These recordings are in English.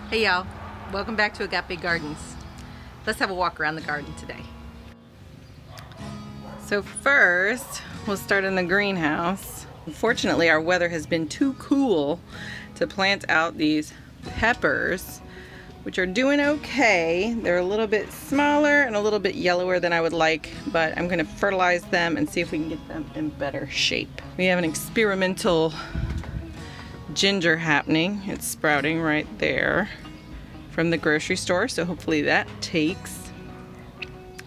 Hey y'all, welcome back to Agape Gardens. Let's have a walk around the garden today. So first, we'll start in the greenhouse. Unfortunately, our weather has been too cool to plant out these peppers, which are doing okay. They're a little bit smaller and a little bit yellower than I would like, but I'm gonna fertilize them and see if we can get them in better shape. We have an experimental ginger happening. It's sprouting right there from the grocery store, so hopefully that takes.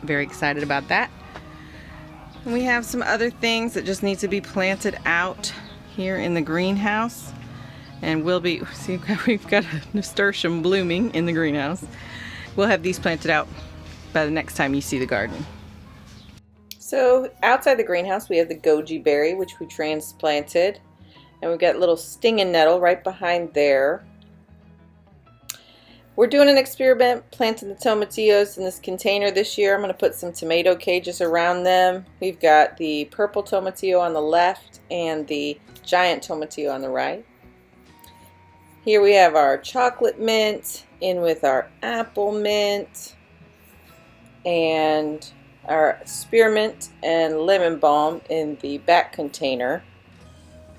Very excited about that. And we have some other things that just need to be planted out here in the greenhouse, and we'll be, see, we've got a nasturtium blooming in the greenhouse. We'll have these planted out by the next time you see the garden. So outside the greenhouse we have the goji berry, which we transplanted. And we've got little stinging nettle right behind there. We're doing an experiment planting the tomatillos in this container this year. I'm going to put some tomato cages around them. We've got the purple tomatillo on the left and the giant tomatillo on the right. Here we have our chocolate mint in with our apple mint and our spearmint and lemon balm in the back container.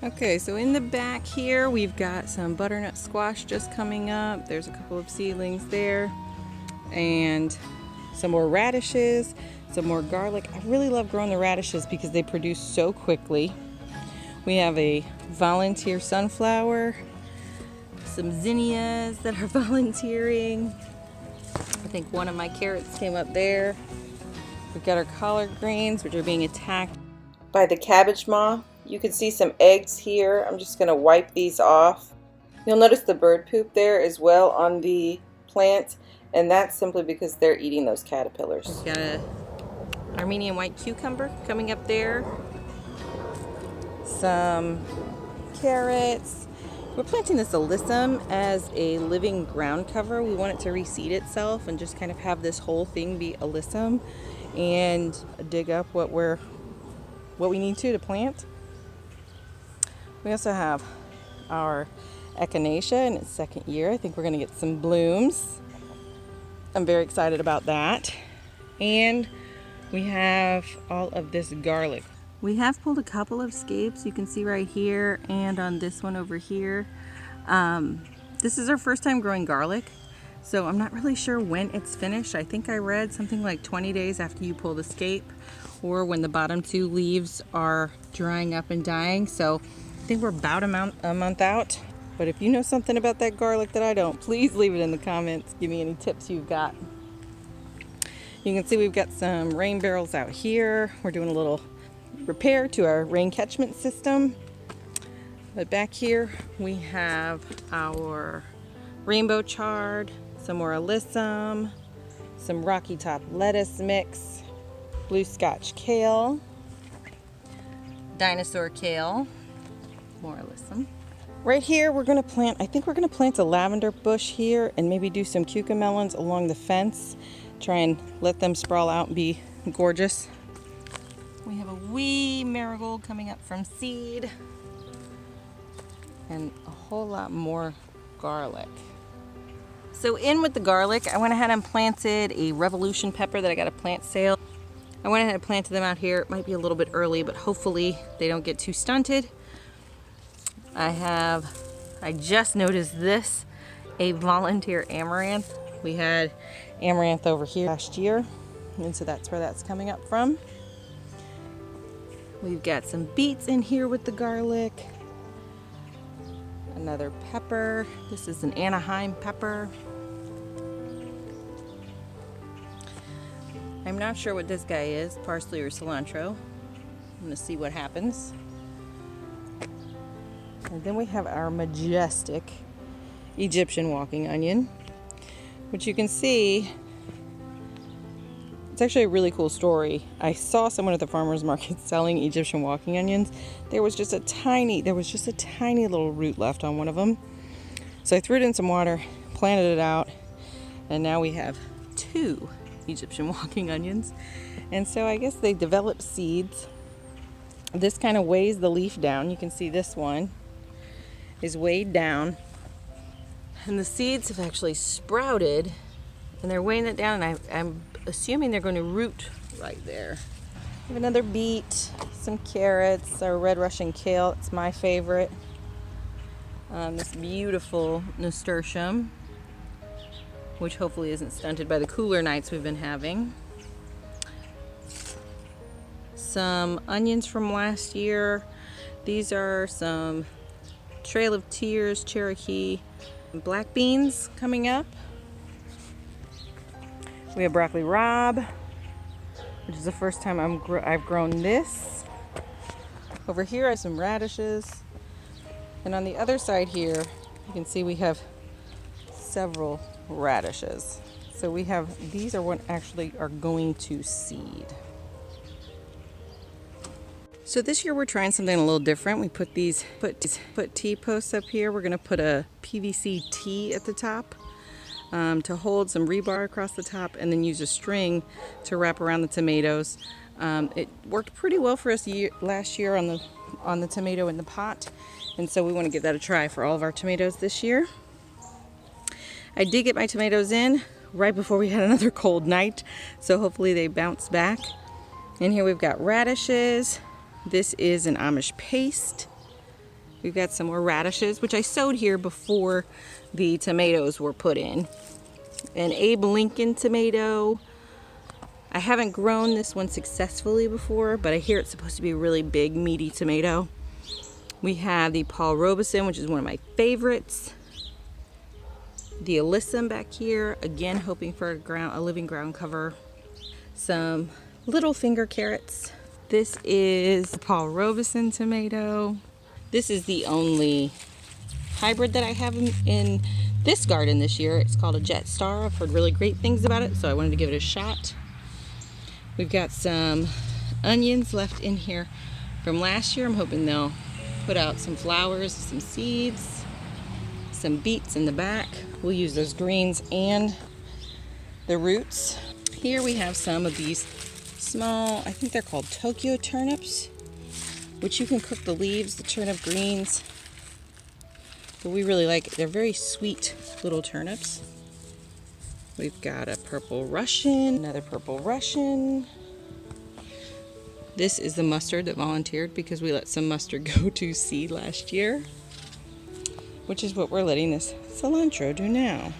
Okay, so in the back here we've got some butternut squash just coming up. There's a couple of seedlings there and some more radishes, some more garlic. I really love growing the radishes because they produce so quickly. We have a volunteer sunflower, some zinnias that are volunteering. I think one of my carrots came up there. We've got our collard greens, which are being attacked by the cabbage moth. You can see some eggs here. I'm just going to wipe these off. You'll notice the bird poop there as well on the plant, and that's simply because they're eating those caterpillars. We've got a Armenian white cucumber coming up there. Some carrots. We're planting this alyssum as a living ground cover. We want it to reseed itself and just kind of have this whole thing be alyssum and dig up what we need to plant. We also have our echinacea in its second year. I think we're going to get some blooms. I'm very excited about that. And we have all of this garlic. We have pulled a couple of scapes, you can see right here and on this one over here. This is our first time growing garlic, so I'm not really sure when it's finished. I think I read something like 20 days after you pull the scape, or when the bottom two leaves are drying up and dying. So I think we're about a month out. But if you know something about that garlic that I don't, please leave it in the comments. Give me any tips you've got. You can see we've got some rain barrels out here. We're doing a little repair to our rain catchment system. But back here we have our rainbow chard, some more alyssum, some rocky top lettuce mix, blue scotch kale, dinosaur kale, more alyssum. Right here we're going to plant, I think we're going to plant a lavender bush here and maybe do some cucamelons along the fence. Try and let them sprawl out and be gorgeous. We have a wee marigold coming up from seed and a whole lot more garlic. So in with the garlic, I went ahead and planted a Revolution pepper that I got a plant sale. I went ahead and planted them out here. It might be a little bit early, but hopefully they don't get too stunted. I just noticed this, a volunteer amaranth. We had amaranth over here last year, and so that's where that's coming up from. We've got some beets in here with the garlic. Another pepper. This is an Anaheim pepper. I'm not sure what this guy is, parsley or cilantro. I'm gonna see what happens. And then we have our majestic Egyptian walking onion, which you can see, it's actually a really cool story. I saw someone at the farmer's market selling Egyptian walking onions. There was just a tiny little root left on one of them. So I threw it in some water, planted it out, and now we have 2 Egyptian walking onions. And so I guess they develop seeds. This kind of weighs the leaf down. You can see this one is weighed down. And the seeds have actually sprouted, and they're weighing it down, and I'm assuming they're going to root right there. We have another beet, some carrots, our red Russian kale. It's my favorite. This beautiful nasturtium, which hopefully isn't stunted by the cooler nights we've been having. Some onions from last year. These are some Trail of Tears, Cherokee, black beans coming up. We have broccoli rabe, which is the first time I've grown this. Over here I have some radishes. And on the other side here, you can see we have several radishes. So we have, these are what actually are going to seed. So this year we're trying something a little different. We put T posts up here. We're gonna put a PVC T at the top to hold some rebar across the top, and then use a string to wrap around the tomatoes. It worked pretty well for us last year on the tomato in the pot, and so we want to give that a try for all of our tomatoes this year. I did get my tomatoes in right before we had another cold night, so hopefully they bounce back. And here we've got radishes. This is an Amish paste. We've got some more radishes, which I sowed here before the tomatoes were put in. An Abe Lincoln tomato. I haven't grown this one successfully before, but I hear it's supposed to be a really big, meaty tomato. We have the Paul Robeson, which is one of my favorites. The alyssum back here, again hoping for a living ground cover. Some little finger carrots. This is the Paul Robeson tomato. This is the only hybrid that I have in this garden this year. It's called a Jet Star. I've heard really great things about it, so I wanted to give it a shot. We've got some onions left in here from last year. I'm hoping they'll put out some flowers, some seeds, some beets in the back. We'll use those greens and the roots. Here we have some of these small, I think they're called Tokyo turnips, which you can cook the leaves, the turnip greens. But we really like it. They're very sweet little turnips. We've got a purple Russian, another purple Russian. This is the mustard that volunteered because we let some mustard go to seed last year, which is what we're letting this cilantro do now.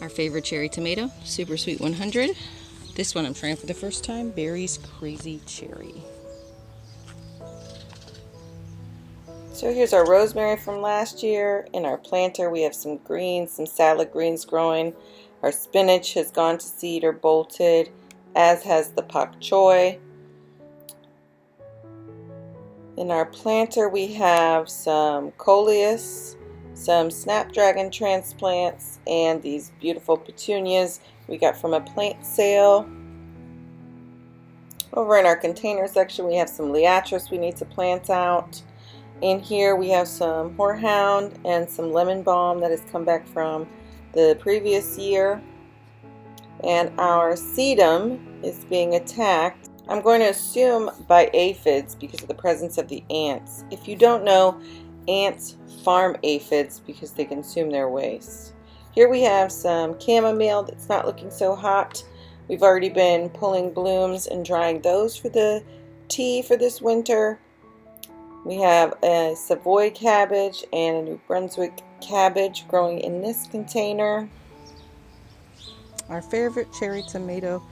Our favorite cherry tomato, Super Sweet 100. This one I'm trying for the first time, Berry's Crazy Cherry. So here's our rosemary from last year. In our planter we have some greens, some salad greens growing. Our spinach has gone to seed or bolted, as has the pak choi. In our planter we have some coleus, some snapdragon transplants, and these beautiful petunias we got from a plant sale. Over in our container section we have some liatris we need to plant out. In here we have some horehound and some lemon balm that has come back from the previous year. And our sedum is being attacked, I'm going to assume, by aphids because of the presence of the ants. If you don't know, ants farm aphids because they consume their waste. Here we have some chamomile that's not looking so hot. We've already been pulling blooms and drying those for the tea for this winter. We have a Savoy cabbage and a New Brunswick cabbage growing in this container. Our favorite cherry tomato,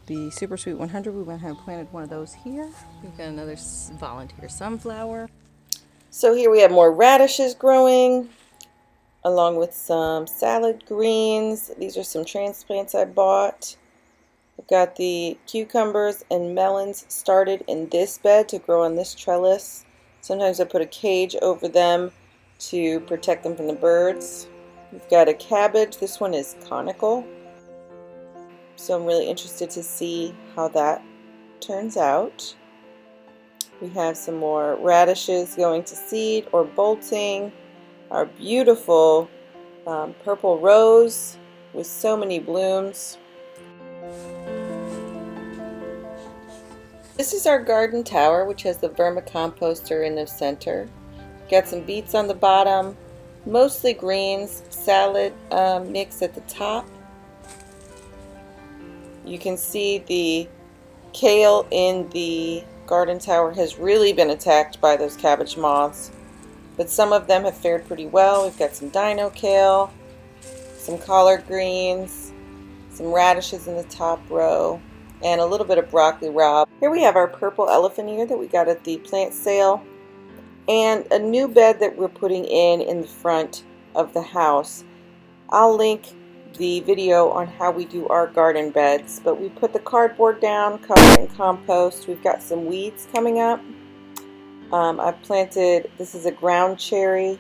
the Super Sweet 100, we went ahead and planted one of those here. We've got another volunteer sunflower. So here we have more radishes growing, along with some salad greens. These are some transplants I bought. We've got the cucumbers and melons started in this bed to grow on this trellis. Sometimes I put a cage over them to protect them from the birds. We've got a cabbage. This one is conical, so I'm really interested to see how that turns out. We have some more radishes going to seed or bolting. Our beautiful purple rose with so many blooms. This is our garden tower, which has the vermicomposter in the center. Got some beets on the bottom, mostly greens, salad mix at the top. You can see the kale in the garden tower has really been attacked by those cabbage moths, but some of them have fared pretty well. We've got some dino kale, some collard greens, some radishes in the top row, and a little bit of broccoli rabe. Here we have our purple elephant ear that we got at the plant sale, and a new bed that we're putting in the front of the house. I'll link the video on how we do our garden beds, but we put the cardboard down, covered in compost. We've got some weeds coming up. I've planted, this is a ground cherry.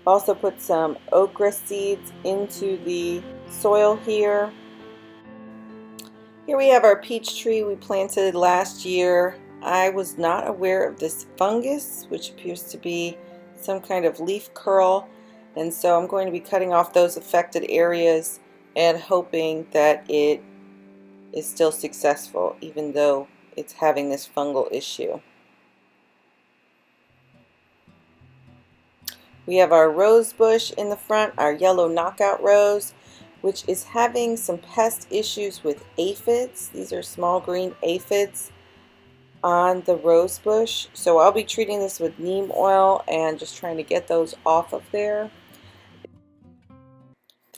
Also put some okra seeds into the soil here. Here we have our peach tree we planted last year. I was not aware of this fungus, which appears to be some kind of leaf curl, and so I'm going to be cutting off those affected areas and hoping that it is still successful even though it's having this fungal issue. We have our rose bush in the front, our yellow knockout rose, which is having some pest issues with aphids. These are small green aphids on the rose bush. So I'll be treating this with neem oil and just trying to get those off of there.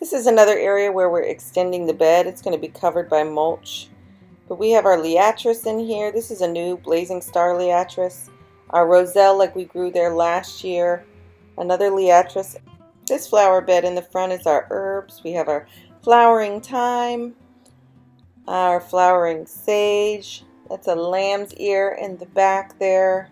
This is another area where we're extending the bed. It's going to be covered by mulch. But we have our liatris in here. This is a new blazing star liatris. Our roselle, like we grew there last year. Another liatris. This flower bed in the front is our herbs. We have our flowering thyme, our flowering sage. That's a lamb's ear in the back there.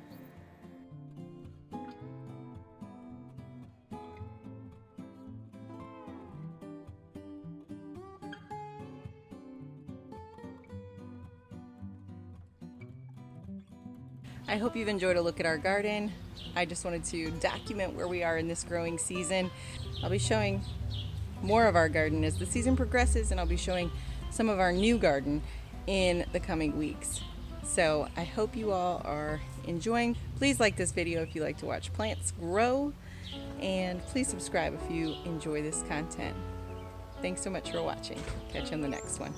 I hope you've enjoyed a look at our garden. I just wanted to document where we are in this growing season. I'll be showing more of our garden as the season progresses, and I'll be showing some of our new garden in the coming weeks. So I hope you all are enjoying. Please like this video if you like to watch plants grow, and please subscribe if you enjoy this content. Thanks so much for watching. Catch you on the next one.